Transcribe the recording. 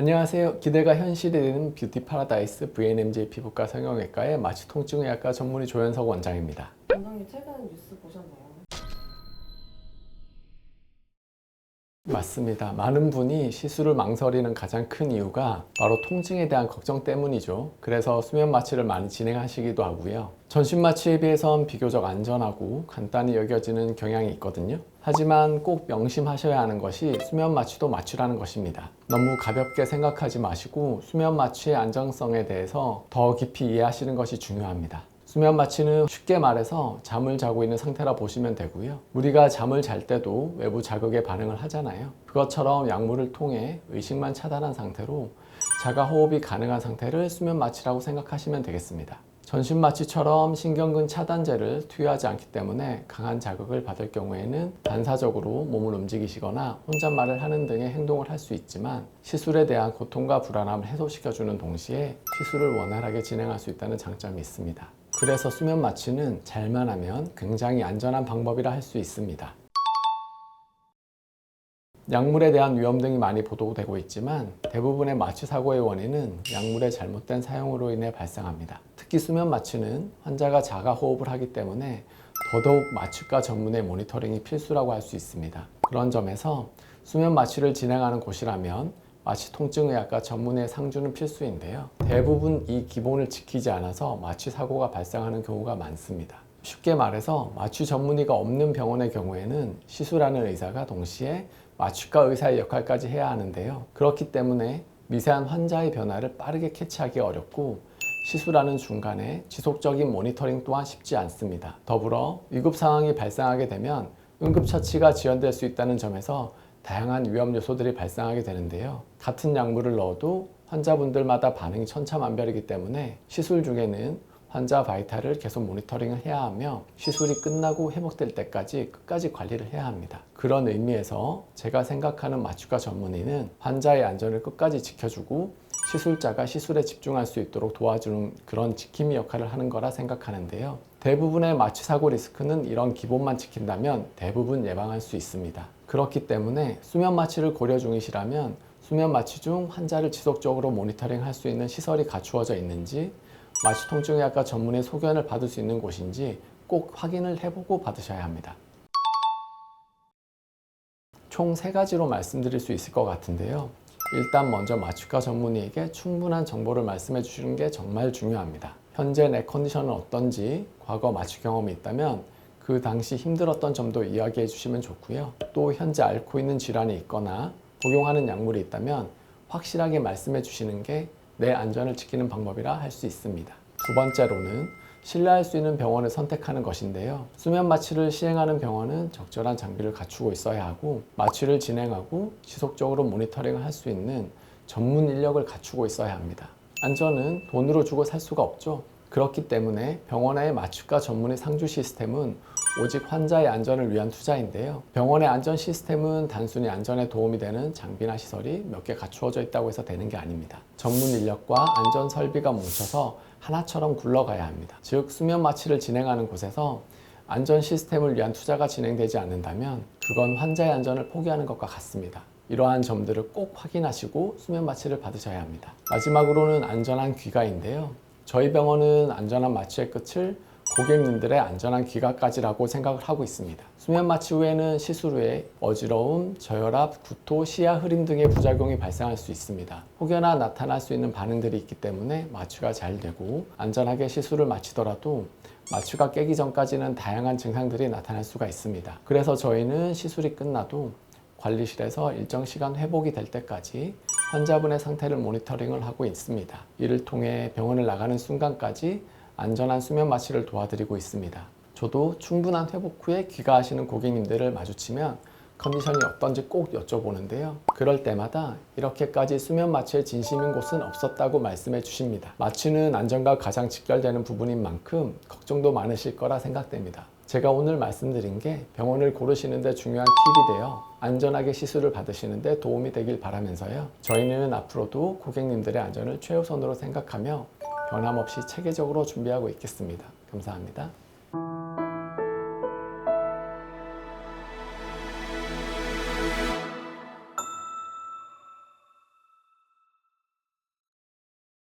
안녕하세요. 기대가 현실이 되는 뷰티 파라다이스 VNMJ 피부과 성형외과의 마취 통증의학과 전문의 조현석 원장입니다. 원장님 최근 뉴스 보셨나요? 맞습니다. 많은 분이 시술을 망설이는 가장 큰 이유가 바로 통증에 대한 걱정 때문이죠. 그래서 수면 마취를 많이 진행하시기도 하고요. 전신 마취에 비해선 비교적 안전하고 간단히 여겨지는 경향이 있거든요. 하지만 꼭 명심하셔야 하는 것이 수면 마취도 마취라는 것입니다. 너무 가볍게 생각하지 마시고 수면 마취의 안정성에 대해서 더 깊이 이해하시는 것이 중요합니다. 수면 마취는 쉽게 말해서 잠을 자고 있는 상태라 보시면 되고요. 우리가 잠을 잘 때도 외부 자극에 반응을 하잖아요. 그것처럼 약물을 통해 의식만 차단한 상태로 자가 호흡이 가능한 상태를 수면 마취라고 생각하시면 되겠습니다. 전신 마취처럼 신경근 차단제를 투여하지 않기 때문에 강한 자극을 받을 경우에는 반사적으로 몸을 움직이시거나 혼잣말을 하는 등의 행동을 할 수 있지만 시술에 대한 고통과 불안함을 해소시켜주는 동시에 시술을 원활하게 진행할 수 있다는 장점이 있습니다. 그래서 수면 마취는 잘만 하면 굉장히 안전한 방법이라 할 수 있습니다. 약물에 대한 위험 등이 많이 보도되고 있지만 대부분의 마취 사고의 원인은 약물의 잘못된 사용으로 인해 발생합니다. 특히 수면 마취는 환자가 자가 호흡을 하기 때문에 더더욱 마취과 전문의 모니터링이 필수라고 할 수 있습니다. 그런 점에서 수면 마취를 진행하는 곳이라면 마취 통증의학과 전문의 상주는 필수인데요. 대부분 이 기본을 지키지 않아서 마취 사고가 발생하는 경우가 많습니다. 쉽게 말해서 마취 전문의가 없는 병원의 경우에는 시술하는 의사가 동시에 마취과 의사의 역할까지 해야 하는데요. 그렇기 때문에 미세한 환자의 변화를 빠르게 캐치하기 어렵고 시술하는 중간에 지속적인 모니터링 또한 쉽지 않습니다. 더불어 위급 상황이 발생하게 되면 응급처치가 지연될 수 있다는 점에서 다양한 위험 요소들이 발생하게 되는데요. 같은 약물을 넣어도 환자분들마다 반응이 천차만별이기 때문에 시술 중에는 환자 바이탈을 계속 모니터링을 해야 하며 시술이 끝나고 회복될 때까지 끝까지 관리를 해야 합니다. 그런 의미에서 제가 생각하는 마취과 전문의는 환자의 안전을 끝까지 지켜주고 시술자가 시술에 집중할 수 있도록 도와주는 그런 지킴이 역할을 하는 거라 생각하는데요. 대부분의 마취 사고 리스크는 이런 기본만 지킨다면 대부분 예방할 수 있습니다. 그렇기 때문에 수면 마취를 고려 중이시라면 수면 마취 중 환자를 지속적으로 모니터링 할 수 있는 시설이 갖추어져 있는지 마취 통증의학과 전문의 소견을 받을 수 있는 곳인지 꼭 확인을 해보고 받으셔야 합니다. 총 3가지로 말씀드릴 수 있을 것 같은데요. 일단 먼저 마취과 전문의에게 충분한 정보를 말씀해 주시는 게 정말 중요합니다. 현재 내 컨디션은 어떤지, 과거 마취 경험이 있다면 그 당시 힘들었던 점도 이야기해 주시면 좋고요. 또 현재 앓고 있는 질환이 있거나 복용하는 약물이 있다면 확실하게 말씀해 주시는 게 내 안전을 지키는 방법이라 할 수 있습니다. 두 번째로는 신뢰할 수 있는 병원을 선택하는 것인데요. 수면 마취를 시행하는 병원은 적절한 장비를 갖추고 있어야 하고 마취를 진행하고 지속적으로 모니터링을 할 수 있는 전문 인력을 갖추고 있어야 합니다. 안전은 돈으로 주고 살 수가 없죠. 그렇기 때문에 병원의 마취과 전문의 상주 시스템은 오직 환자의 안전을 위한 투자인데요. 병원의 안전 시스템은 단순히 안전에 도움이 되는 장비나 시설이 몇 개 갖추어져 있다고 해서 되는 게 아닙니다. 전문 인력과 안전 설비가 뭉쳐서 하나처럼 굴러가야 합니다. 즉 수면 마취를 진행하는 곳에서 안전 시스템을 위한 투자가 진행되지 않는다면 그건 환자의 안전을 포기하는 것과 같습니다. 이러한 점들을 꼭 확인하시고 수면 마취를 받으셔야 합니다. 마지막으로는 안전한 귀가인데요. 저희 병원은 안전한 마취의 끝을 고객님들의 안전한 귀가까지라고 생각을 하고 있습니다. 수면 마취 후에는 시술 후에 어지러움, 저혈압, 구토, 시야 흐림 등의 부작용이 발생할 수 있습니다. 혹여나 나타날 수 있는 반응들이 있기 때문에 마취가 잘 되고 안전하게 시술을 마치더라도 마취가 깨기 전까지는 다양한 증상들이 나타날 수가 있습니다. 그래서 저희는 시술이 끝나도 관리실에서 일정 시간 회복이 될 때까지 환자분의 상태를 모니터링을 하고 있습니다. 이를 통해 병원을 나가는 순간까지 안전한 수면 마취를 도와드리고 있습니다. 저도 충분한 회복 후에 귀가하시는 고객님들을 마주치면 컨디션이 어떤지 꼭 여쭤보는데요. 그럴 때마다 이렇게까지 수면 마취에 진심인 곳은 없었다고 말씀해 주십니다. 마취는 안전과 가장 직결되는 부분인 만큼 걱정도 많으실 거라 생각됩니다. 제가 오늘 말씀드린 게 병원을 고르시는 데 중요한 팁이 되어 안전하게 시술을 받으시는 데 도움이 되길 바라면서요. 저희는 앞으로도 고객님들의 안전을 최우선으로 생각하며 변함없이 체계적으로 준비하고 있겠습니다. 감사합니다.